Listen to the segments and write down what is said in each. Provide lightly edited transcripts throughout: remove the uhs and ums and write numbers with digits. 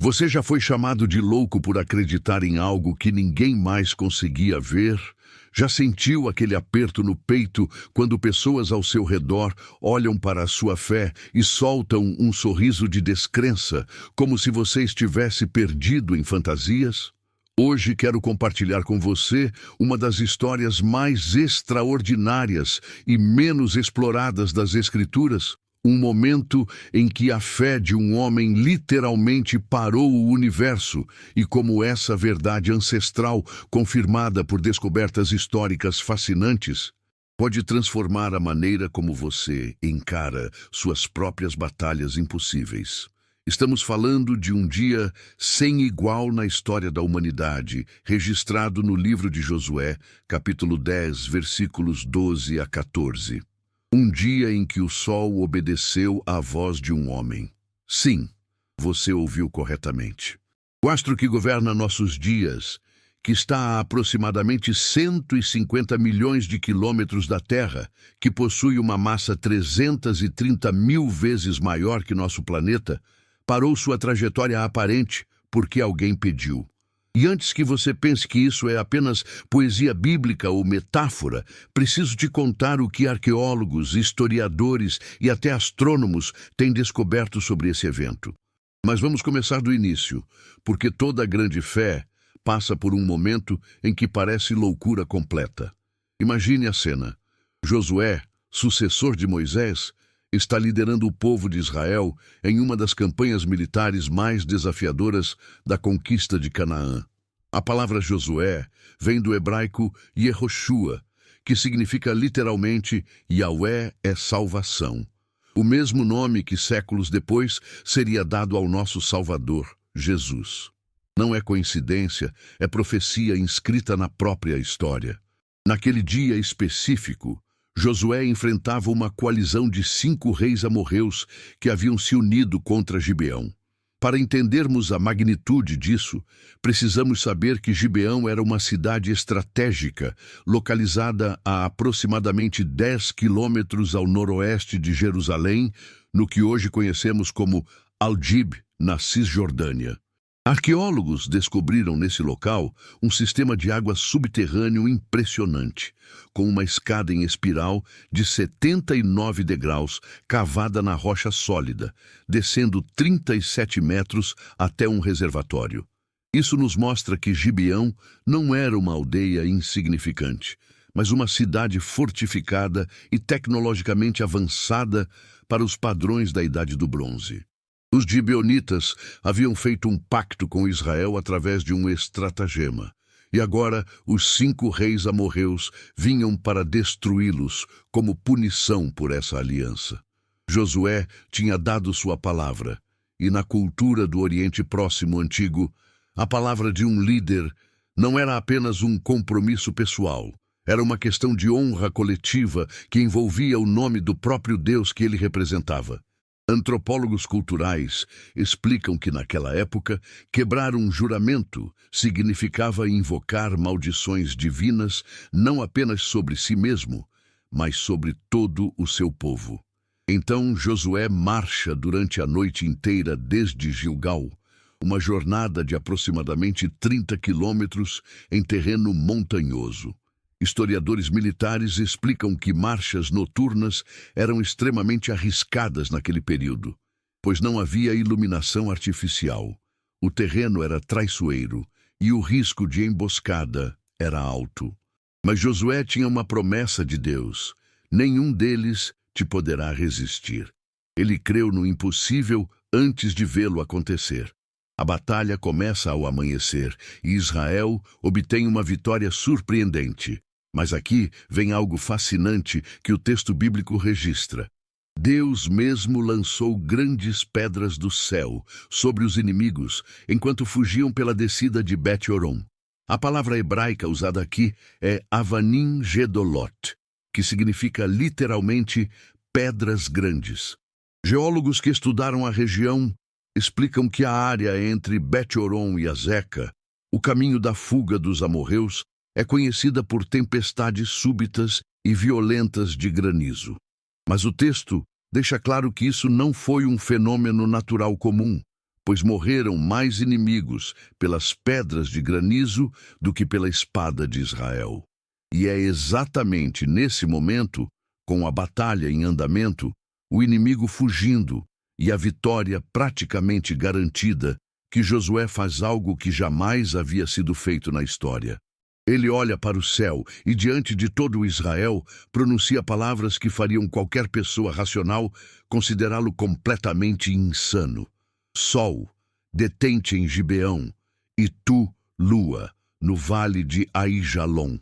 Você já foi chamado de louco por acreditar em algo que ninguém mais conseguia ver? Já sentiu aquele aperto no peito quando pessoas ao seu redor olham para a sua fé e soltam um sorriso de descrença, como se você estivesse perdido em fantasias? Hoje quero compartilhar com você uma das histórias mais extraordinárias e menos exploradas das Escrituras. Um momento em que a fé de um homem literalmente parou o universo e como essa verdade ancestral, confirmada por descobertas históricas fascinantes, pode transformar a maneira como você encara suas próprias batalhas impossíveis. Estamos falando de um dia sem igual na história da humanidade, registrado no livro de Josué, capítulo 10, versículos 12 a 14. Um dia em que o sol obedeceu à voz de um homem. Sim, você ouviu corretamente. O astro que governa nossos dias, que está a aproximadamente 150 milhões de quilômetros da Terra, que possui uma massa 330 mil vezes maior que nosso planeta, parou sua trajetória aparente porque alguém pediu. E antes que você pense que isso é apenas poesia bíblica ou metáfora, preciso te contar o que arqueólogos, historiadores e até astrônomos têm descoberto sobre esse evento. Mas vamos começar do início, porque toda grande fé passa por um momento em que parece loucura completa. Imagine a cena. Josué, sucessor de Moisés, está liderando o povo de Israel em uma das campanhas militares mais desafiadoras da conquista de Canaã. A palavra Josué vem do hebraico Yehoshua, que significa literalmente Yahweh é salvação. O mesmo nome que séculos depois seria dado ao nosso Salvador, Jesus. Não é coincidência, é profecia inscrita na própria história. Naquele dia específico, Josué enfrentava uma coalizão de 5 reis amorreus que haviam se unido contra Gibeão. Para entendermos a magnitude disso, precisamos saber que Gibeão era uma cidade estratégica, localizada a aproximadamente 10 quilômetros ao noroeste de Jerusalém, no que hoje conhecemos como Al-Jib, na Cisjordânia. Arqueólogos descobriram nesse local um sistema de água subterrâneo impressionante, com uma escada em espiral de 79 degraus cavada na rocha sólida, descendo 37 metros até um reservatório. Isso nos mostra que Gibeão não era uma aldeia insignificante, mas uma cidade fortificada e tecnologicamente avançada para os padrões da Idade do Bronze. Os gibeonitas haviam feito um pacto com Israel através de um estratagema, e agora os 5 reis amorreus vinham para destruí-los como punição por essa aliança. Josué tinha dado sua palavra, e na cultura do Oriente Próximo Antigo, a palavra de um líder não era apenas um compromisso pessoal, era uma questão de honra coletiva que envolvia o nome do próprio Deus que ele representava. Antropólogos culturais explicam que naquela época, quebrar um juramento significava invocar maldições divinas não apenas sobre si mesmo, mas sobre todo o seu povo. Então Josué marcha durante a noite inteira desde Gilgal, uma jornada de aproximadamente 30 quilômetros em terreno montanhoso. Historiadores militares explicam que marchas noturnas eram extremamente arriscadas naquele período, pois não havia iluminação artificial. O terreno era traiçoeiro e o risco de emboscada era alto. Mas Josué tinha uma promessa de Deus: nenhum deles te poderá resistir. Ele creu no impossível antes de vê-lo acontecer. A batalha começa ao amanhecer e Israel obtém uma vitória surpreendente. Mas aqui vem algo fascinante que o texto bíblico registra. Deus mesmo lançou grandes pedras do céu sobre os inimigos enquanto fugiam pela descida de Bet-Horon. A palavra hebraica usada aqui é Avanim Gedolot, que significa literalmente pedras grandes. Geólogos que estudaram a região explicam que a área entre Bet-Horon e Azeca, o caminho da fuga dos amorreus, é conhecida por tempestades súbitas e violentas de granizo. Mas o texto deixa claro que isso não foi um fenômeno natural comum. pois morreram mais inimigos pelas pedras de granizo do que pela espada de Israel. E é exatamente nesse momento, com a batalha em andamento, o inimigo fugindo e a vitória praticamente garantida, que Josué faz algo que jamais havia sido feito na história. Ele olha para o céu e, diante de todo o Israel, pronuncia palavras que fariam qualquer pessoa racional considerá-lo completamente insano. Sol, detente em Gibeão, e tu, lua, no vale de Aijalon.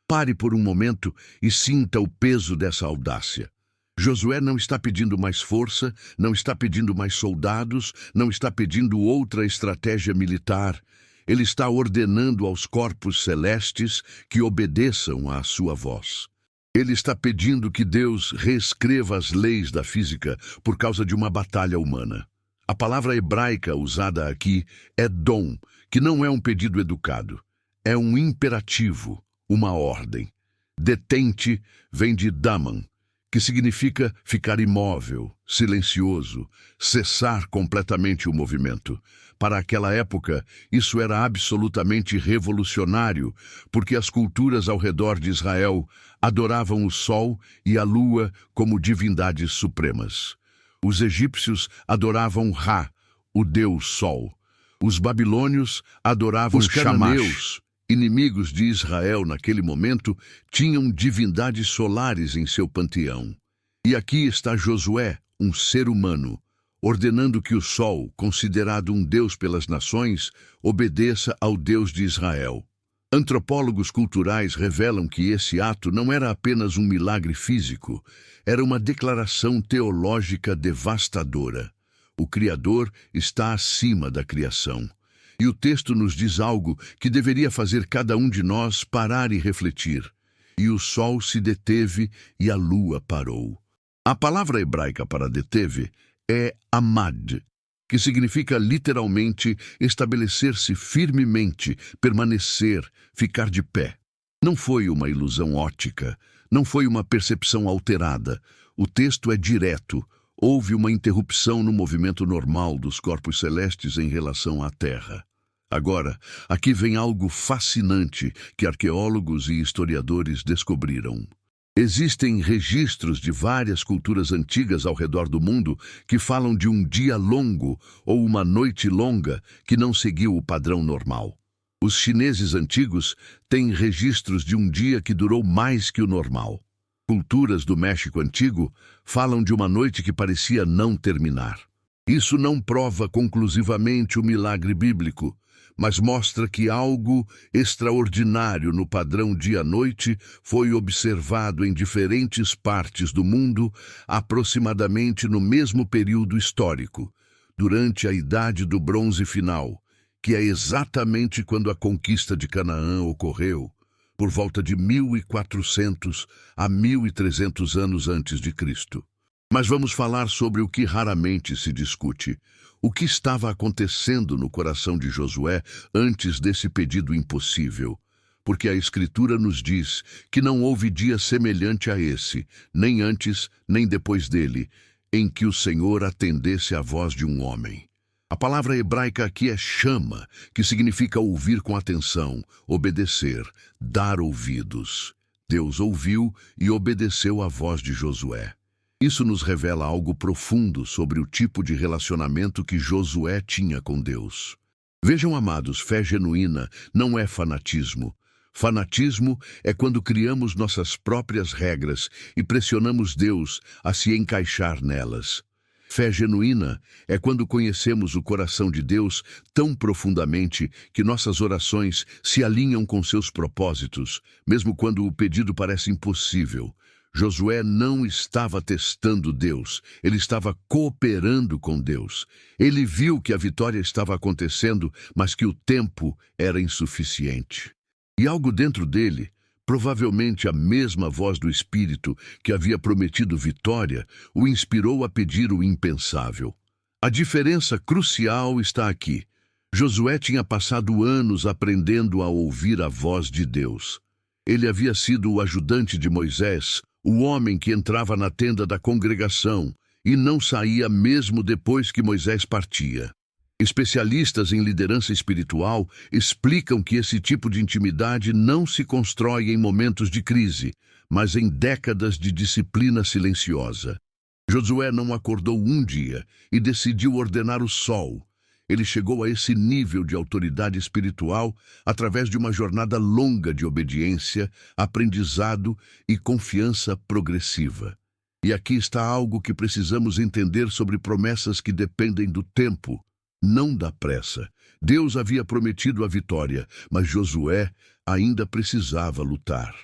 Pare por um momento e sinta o peso dessa audácia. Josué não está pedindo mais força, não está pedindo mais soldados, não está pedindo outra estratégia militar. Ele está ordenando aos corpos celestes que obedeçam à sua voz. Ele está pedindo que Deus reescreva as leis da física por causa de uma batalha humana. A palavra hebraica usada aqui é dom, que não é um pedido educado. É um imperativo, uma ordem. Detente vem de daman, que significa ficar imóvel, silencioso, cessar completamente o movimento. Para aquela época, isso era absolutamente revolucionário, porque as culturas ao redor de Israel adoravam o sol e a lua como divindades supremas. Os egípcios adoravam Ra, o deus sol. Os babilônios adoravam os cananeus. Inimigos de Israel naquele momento tinham divindades solares em seu panteão. E aqui está Josué, um ser humano, ordenando que o sol, considerado um deus pelas nações, obedeça ao Deus de Israel. Antropólogos culturais revelam que esse ato não era apenas um milagre físico, era uma declaração teológica devastadora. O Criador está acima da criação. E o texto nos diz algo que deveria fazer cada um de nós parar e refletir. E o sol se deteve e a lua parou. A palavra hebraica para deteve é amad, que significa literalmente estabelecer-se firmemente, permanecer, ficar de pé. Não foi uma ilusão óptica, não foi uma percepção alterada. O texto é direto. Houve uma interrupção no movimento normal dos corpos celestes em relação à Terra. Agora, aqui vem algo fascinante que arqueólogos e historiadores descobriram. Existem registros de várias culturas antigas ao redor do mundo que falam de um dia longo ou uma noite longa que não seguiu o padrão normal. Os chineses antigos têm registros de um dia que durou mais que o normal. Culturas do México antigo falam de uma noite que parecia não terminar. Isso não prova conclusivamente o milagre bíblico, mas mostra que algo extraordinário no padrão dia-noite foi observado em diferentes partes do mundo, aproximadamente no mesmo período histórico, durante a Idade do Bronze Final, que é exatamente quando a conquista de Canaã ocorreu, por volta de 1400 a 1300 anos antes de Cristo. Mas vamos falar sobre o que raramente se discute. O que estava acontecendo no coração de Josué antes desse pedido impossível? Porque a Escritura nos diz que não houve dia semelhante a esse, nem antes, nem depois dele, em que o Senhor atendesse à voz de um homem. A palavra hebraica aqui é chama, que significa ouvir com atenção, obedecer, dar ouvidos. Deus ouviu e obedeceu à voz de Josué. Isso nos revela algo profundo sobre o tipo de relacionamento que Josué tinha com Deus. Vejam, amados, fé genuína não é fanatismo. Fanatismo é quando criamos nossas próprias regras e pressionamos Deus a se encaixar nelas. Fé genuína é quando conhecemos o coração de Deus tão profundamente que nossas orações se alinham com seus propósitos, mesmo quando o pedido parece impossível. Josué não estava testando Deus, ele estava cooperando com Deus. Ele viu que a vitória estava acontecendo, mas que o tempo era insuficiente. E algo dentro dele, provavelmente a mesma voz do Espírito que havia prometido vitória, o inspirou a pedir o impensável. A diferença crucial está aqui. Josué tinha passado anos aprendendo a ouvir a voz de Deus. Ele havia sido o ajudante de Moisés, o homem que entrava na tenda da congregação e não saía mesmo depois que Moisés partia. Especialistas em liderança espiritual explicam que esse tipo de intimidade não se constrói em momentos de crise, mas em décadas de disciplina silenciosa. Josué não acordou um dia e decidiu ordenar o sol. Ele chegou a esse nível de autoridade espiritual através de uma jornada longa de obediência, aprendizado e confiança progressiva. E aqui está algo que precisamos entender sobre promessas que dependem do tempo, não da pressa. Deus havia prometido a vitória, mas Josué ainda precisava lutar.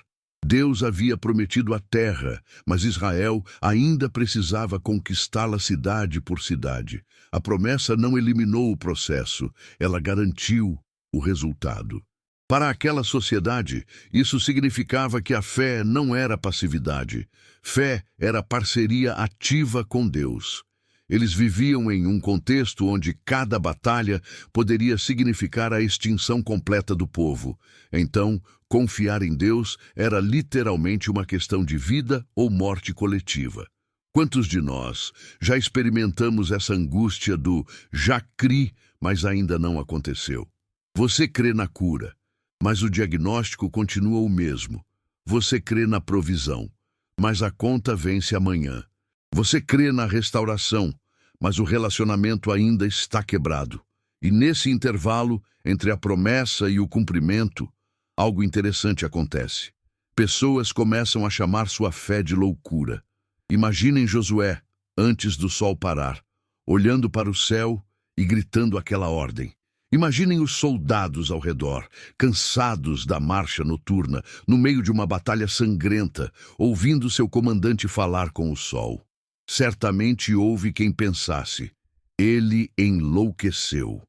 Deus havia prometido a terra, mas Israel ainda precisava conquistá-la cidade por cidade. A promessa não eliminou o processo, ela garantiu o resultado. Para aquela sociedade, isso significava que a fé não era passividade. Fé era parceria ativa com Deus. Eles viviam em um contexto onde cada batalha poderia significar a extinção completa do povo. Então, confiar em Deus era literalmente uma questão de vida ou morte coletiva. Quantos de nós já experimentamos essa angústia do já criei, mas ainda não aconteceu? Você crê na cura, mas o diagnóstico continua o mesmo. Você crê na provisão, mas a conta vence amanhã. Você crê na restauração, mas o relacionamento ainda está quebrado. E nesse intervalo, entre a promessa e o cumprimento, algo interessante acontece. Pessoas começam a chamar sua fé de loucura. Imaginem Josué, antes do sol parar, olhando para o céu e gritando aquela ordem. Imaginem os soldados ao redor, cansados da marcha noturna, no meio de uma batalha sangrenta, ouvindo seu comandante falar com o sol. Certamente houve quem pensasse, ele enlouqueceu.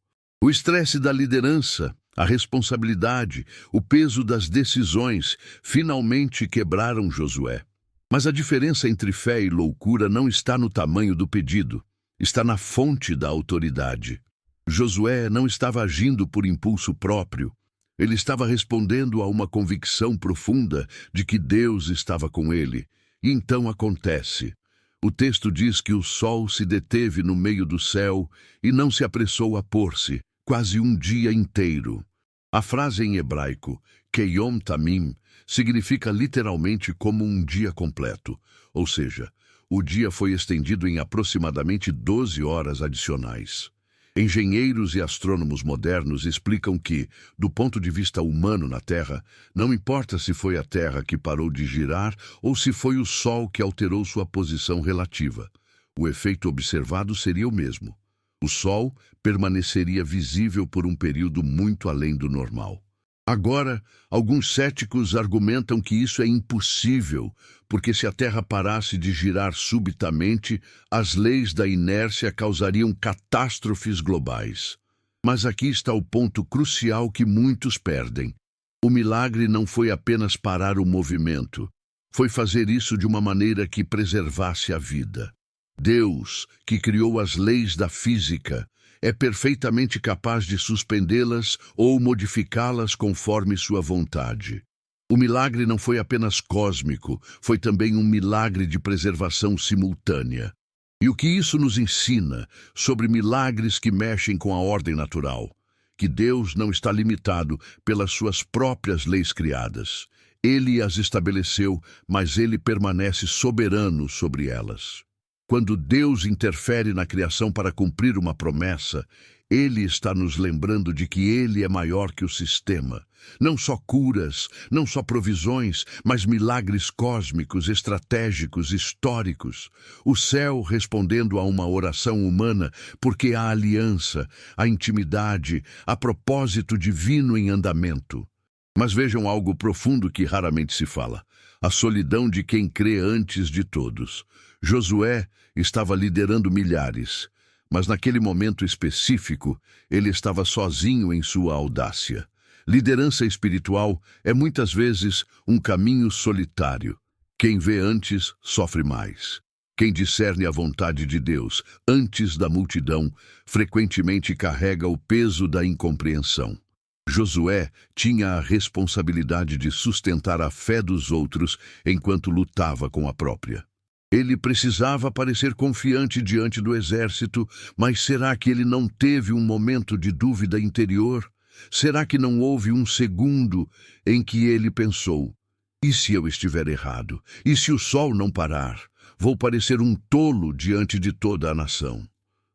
O estresse da liderança, a responsabilidade, o peso das decisões, finalmente quebraram Josué. Mas a diferença entre fé e loucura não está no tamanho do pedido, está na fonte da autoridade. Josué não estava agindo por impulso próprio. Ele estava respondendo a uma convicção profunda de que Deus estava com ele. E então acontece. O texto diz que o sol se deteve no meio do céu e não se apressou a pôr-se, quase um dia inteiro. A frase em hebraico, Keyom Tamim, significa literalmente como um dia completo, ou seja, o dia foi estendido em aproximadamente 12 horas adicionais. Engenheiros e astrônomos modernos explicam que, do ponto de vista humano na Terra, não importa se foi a Terra que parou de girar ou se foi o Sol que alterou sua posição relativa. O efeito observado seria o mesmo. O Sol permaneceria visível por um período muito além do normal. Agora, alguns céticos argumentam que isso é impossível, porque se a Terra parasse de girar subitamente, as leis da inércia causariam catástrofes globais. Mas aqui está o ponto crucial que muitos perdem. O milagre não foi apenas parar o movimento, foi fazer isso de uma maneira que preservasse a vida. Deus, que criou as leis da física, é perfeitamente capaz de suspendê-las ou modificá-las conforme sua vontade. O milagre não foi apenas cósmico, foi também um milagre de preservação simultânea. E o que isso nos ensina sobre milagres que mexem com a ordem natural? Que Deus não está limitado pelas suas próprias leis criadas. Ele as estabeleceu, mas ele permanece soberano sobre elas. Quando Deus interfere na criação para cumprir uma promessa, Ele está nos lembrando de que Ele é maior que o sistema. Não só curas, não só provisões, mas milagres cósmicos, estratégicos, históricos. O céu respondendo a uma oração humana, porque há aliança, a intimidade, a propósito divino em andamento. Mas vejam algo profundo que raramente se fala. A solidão de quem crê antes de todos. Josué estava liderando milhares, mas naquele momento específico, ele estava sozinho em sua audácia. Liderança espiritual é muitas vezes um caminho solitário. Quem vê antes, sofre mais. Quem discerne a vontade de Deus antes da multidão, frequentemente carrega o peso da incompreensão. Josué tinha a responsabilidade de sustentar a fé dos outros enquanto lutava com a própria. Ele precisava parecer confiante diante do exército, mas será que ele não teve um momento de dúvida interior? Será que não houve um segundo em que ele pensou: e se eu estiver errado? E se o sol não parar? Vou parecer um tolo diante de toda a nação.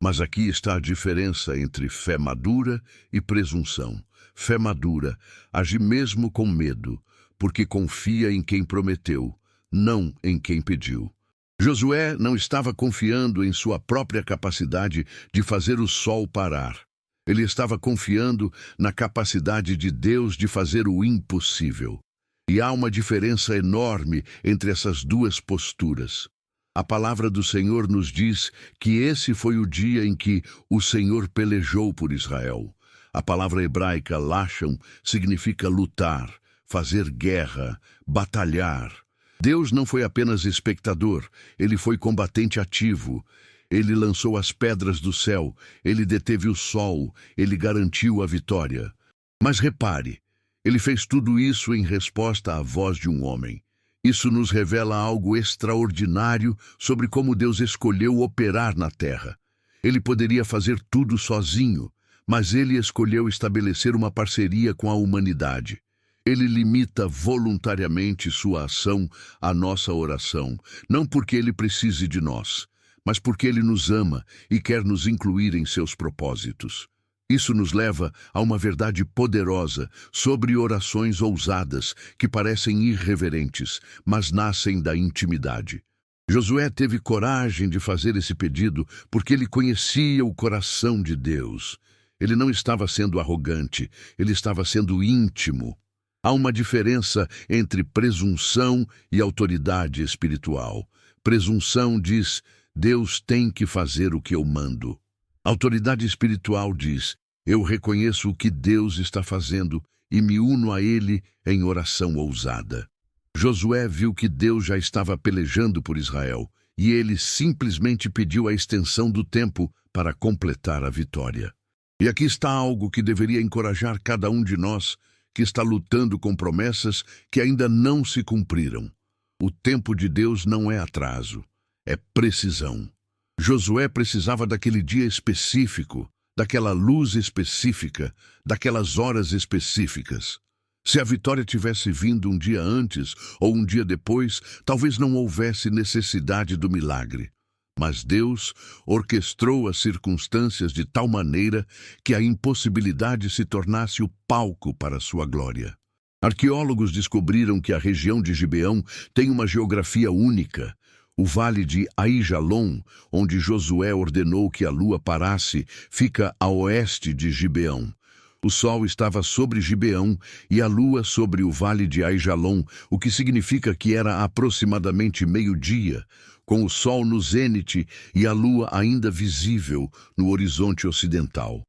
Mas aqui está a diferença entre fé madura e presunção. Fé madura age mesmo com medo, porque confia em quem prometeu, não em quem pediu. Josué não estava confiando em sua própria capacidade de fazer o sol parar. Ele estava confiando na capacidade de Deus de fazer o impossível. E há uma diferença enorme entre essas duas posturas. A palavra do Senhor nos diz que esse foi o dia em que o Senhor pelejou por Israel. A palavra hebraica lashon significa lutar, fazer guerra, batalhar. Deus não foi apenas espectador, ele foi combatente ativo. Ele lançou as pedras do céu, ele deteve o sol, ele garantiu a vitória. Mas repare, ele fez tudo isso em resposta à voz de um homem. Isso nos revela algo extraordinário sobre como Deus escolheu operar na terra. Ele poderia fazer tudo sozinho, mas ele escolheu estabelecer uma parceria com a humanidade. Ele limita voluntariamente sua ação à nossa oração, não porque ele precise de nós, mas porque ele nos ama e quer nos incluir em seus propósitos. Isso nos leva a uma verdade poderosa sobre orações ousadas que parecem irreverentes, mas nascem da intimidade. Josué teve coragem de fazer esse pedido porque ele conhecia o coração de Deus. Ele não estava sendo arrogante, ele estava sendo íntimo. Há uma diferença entre presunção e autoridade espiritual. Presunção diz: Deus tem que fazer o que eu mando. Autoridade espiritual diz: eu reconheço o que Deus está fazendo e me uno a Ele em oração ousada. Josué viu que Deus já estava pelejando por Israel e ele simplesmente pediu a extensão do tempo para completar a vitória. E aqui está algo que deveria encorajar cada um de nós que está lutando com promessas que ainda não se cumpriram. O tempo de Deus não é atraso, é precisão. Josué precisava daquele dia específico, daquela luz específica, daquelas horas específicas. Se a vitória tivesse vindo um dia antes ou um dia depois, talvez não houvesse necessidade do milagre. Mas Deus orquestrou as circunstâncias de tal maneira que a impossibilidade se tornasse o palco para sua glória. Arqueólogos descobriram que a região de Gibeão tem uma geografia única. O vale de Aijalon, onde Josué ordenou que a lua parasse, fica a oeste de Gibeão. O sol estava sobre Gibeão e a lua sobre o vale de Aijalon, o que significa que era aproximadamente meio-dia, com o sol no zênite e a lua ainda visível no horizonte ocidental.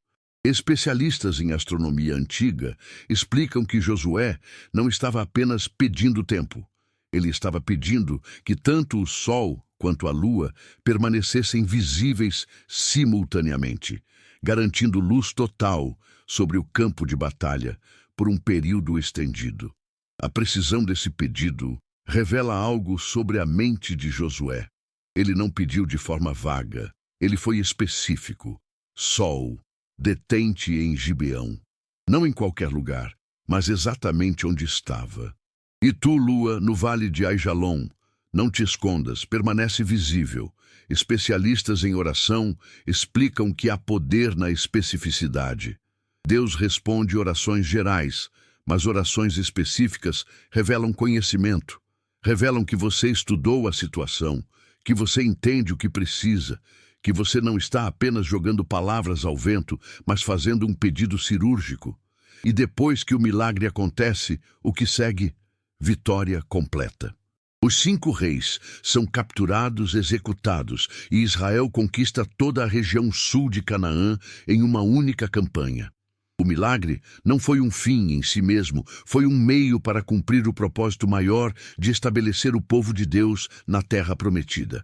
Especialistas em astronomia antiga explicam que Josué não estava apenas pedindo tempo. Ele estava pedindo que tanto o sol quanto a lua permanecessem visíveis simultaneamente, garantindo luz total sobre o campo de batalha por um período estendido. A precisão desse pedido revela algo sobre a mente de Josué. Ele não pediu de forma vaga, ele foi específico. Sol, detente em Gibeão. Não em qualquer lugar, mas exatamente onde estava. E tu, lua, no vale de Aijalon, não te escondas, permanece visível. Especialistas em oração explicam que há poder na especificidade. Deus responde orações gerais, mas orações específicas revelam conhecimento, revelam que você estudou a situação, que você entende o que precisa, que você não está apenas jogando palavras ao vento, mas fazendo um pedido cirúrgico. E depois que o milagre acontece, o que segue? Vitória completa. Os 5 reis são capturados, executados, e Israel conquista toda a região sul de Canaã em uma única campanha. O milagre não foi um fim em si mesmo, foi um meio para cumprir o propósito maior de estabelecer o povo de Deus na terra prometida.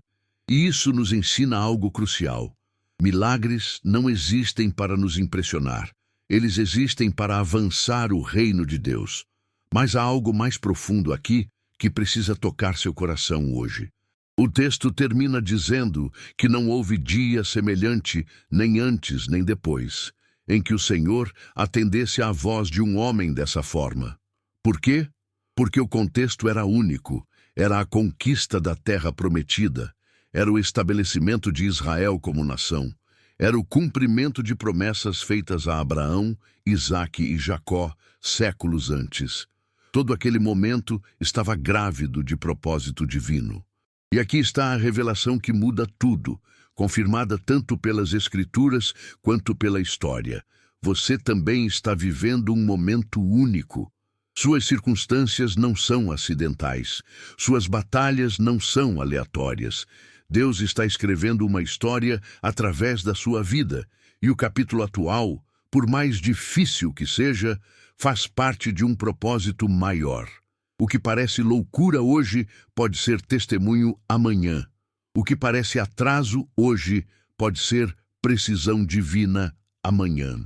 E isso nos ensina algo crucial. Milagres não existem para nos impressionar. Eles existem para avançar o reino de Deus. Mas há algo mais profundo aqui que precisa tocar seu coração hoje. O texto termina dizendo que não houve dia semelhante, nem antes nem depois, em que o Senhor atendesse à voz de um homem dessa forma. Por quê? Porque o contexto era único, era a conquista da terra prometida, era o estabelecimento de Israel como nação, era o cumprimento de promessas feitas a Abraão, Isaque e Jacó séculos antes. Todo aquele momento estava grávido de propósito divino. E aqui está a revelação que muda tudo, confirmada tanto pelas Escrituras quanto pela história. Você também está vivendo um momento único. Suas circunstâncias não são acidentais. Suas batalhas não são aleatórias. Deus está escrevendo uma história através da sua vida, e o capítulo atual, por mais difícil que seja, faz parte de um propósito maior. O que parece loucura hoje pode ser testemunho amanhã. O que parece atraso hoje pode ser precisão divina amanhã.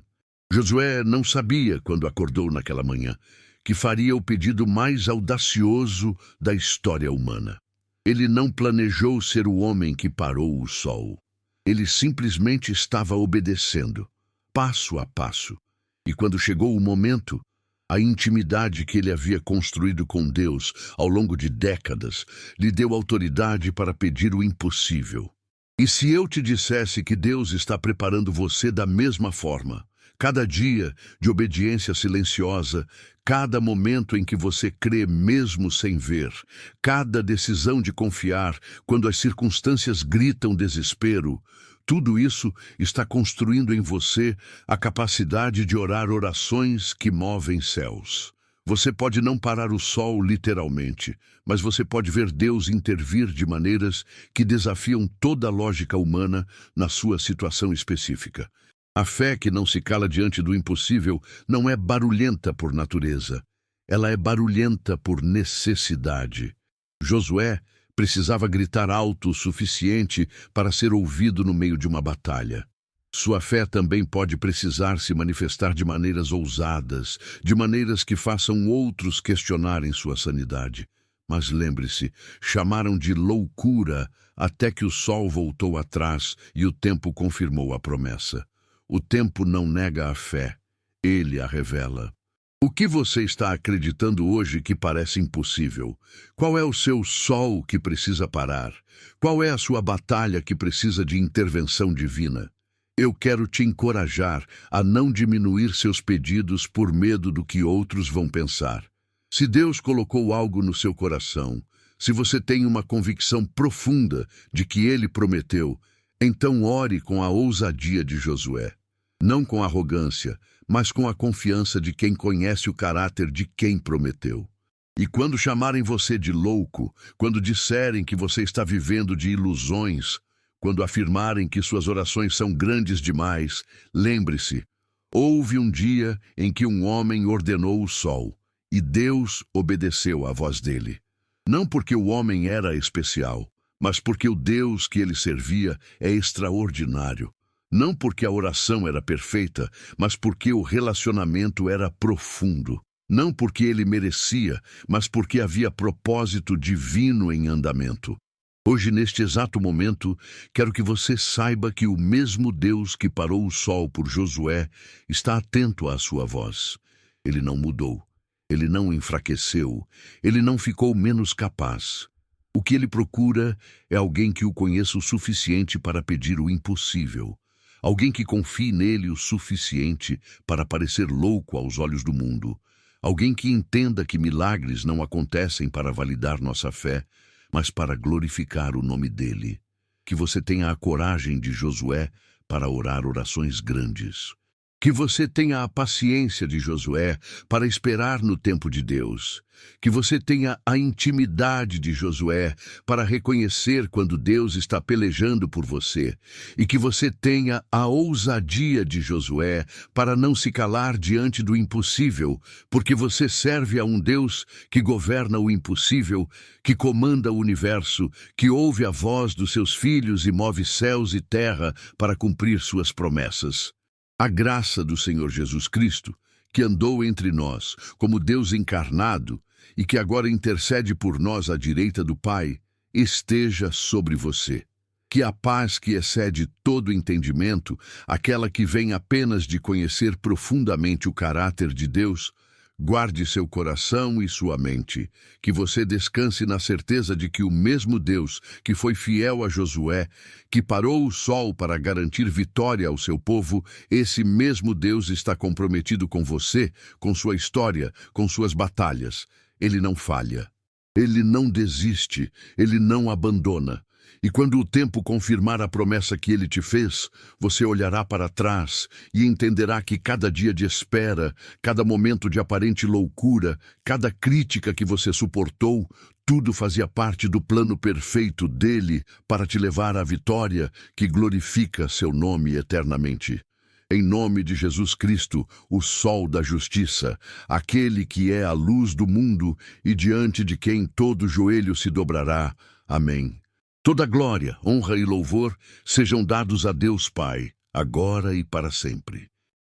Josué não sabia, quando acordou naquela manhã, que faria o pedido mais audacioso da história humana. Ele não planejou ser o homem que parou o sol. Ele simplesmente estava obedecendo, passo a passo. E quando chegou o momento, a intimidade que ele havia construído com Deus ao longo de décadas lhe deu autoridade para pedir o impossível. E se eu te dissesse que Deus está preparando você da mesma forma, cada dia de obediência silenciosa, cada momento em que você crê mesmo sem ver, cada decisão de confiar quando as circunstâncias gritam desespero, tudo isso está construindo em você a capacidade de orar orações que movem céus. Você pode não parar o sol literalmente, mas você pode ver Deus intervir de maneiras que desafiam toda a lógica humana na sua situação específica. A fé que não se cala diante do impossível não é barulhenta por natureza. Ela é barulhenta por necessidade. Josué precisava gritar alto o suficiente para ser ouvido no meio de uma batalha. Sua fé também pode precisar se manifestar de maneiras ousadas, de maneiras que façam outros questionarem sua sanidade. Mas lembre-se, chamaram de loucura até que o sol voltou atrás e o tempo confirmou a promessa. O tempo não nega a fé, ele a revela. O que você está acreditando hoje que parece impossível? Qual é o seu sol que precisa parar? Qual é a sua batalha que precisa de intervenção divina? Eu quero te encorajar a não diminuir seus pedidos por medo do que outros vão pensar. Se Deus colocou algo no seu coração, se você tem uma convicção profunda de que Ele prometeu, então ore com a ousadia de Josué. Não com arrogância, mas com a confiança de quem conhece o caráter de quem prometeu. E quando chamarem você de louco, quando disserem que você está vivendo de ilusões, quando afirmarem que suas orações são grandes demais, lembre-se, houve um dia em que um homem ordenou o sol, e Deus obedeceu à voz dele. Não porque o homem era especial, mas porque o Deus que ele servia é extraordinário. Não porque a oração era perfeita, mas porque o relacionamento era profundo. Não porque ele merecia, mas porque havia propósito divino em andamento. Hoje, neste exato momento, quero que você saiba que o mesmo Deus que parou o sol por Josué está atento à sua voz. Ele não mudou, ele não enfraqueceu, ele não ficou menos capaz. O que ele procura é alguém que o conheça o suficiente para pedir o impossível. Alguém que confie nele o suficiente para parecer louco aos olhos do mundo. Alguém que entenda que milagres não acontecem para validar nossa fé, mas para glorificar o nome dele. Que você tenha a coragem de Josué para orar orações grandes. Que você tenha a paciência de Josué para esperar no tempo de Deus. Que você tenha a intimidade de Josué para reconhecer quando Deus está pelejando por você. E que você tenha a ousadia de Josué para não se calar diante do impossível, porque você serve a um Deus que governa o impossível, que comanda o universo, que ouve a voz dos seus filhos e move céus e terra para cumprir suas promessas. A graça do Senhor Jesus Cristo, que andou entre nós como Deus encarnado e que agora intercede por nós à direita do Pai, esteja sobre você. Que a paz que excede todo entendimento, aquela que vem apenas de conhecer profundamente o caráter de Deus, guarde seu coração e sua mente, que você descanse na certeza de que o mesmo Deus que foi fiel a Josué, que parou o sol para garantir vitória ao seu povo, esse mesmo Deus está comprometido com você, com sua história, com suas batalhas. Ele não falha. Ele não desiste. Ele não abandona. E quando o tempo confirmar a promessa que ele te fez, você olhará para trás e entenderá que cada dia de espera, cada momento de aparente loucura, cada crítica que você suportou, tudo fazia parte do plano perfeito dele para te levar à vitória que glorifica seu nome eternamente. Em nome de Jesus Cristo, o sol da justiça, aquele que é a luz do mundo e diante de quem todo joelho se dobrará. Amém. Toda glória, honra e louvor sejam dados a Deus Pai, agora e para sempre.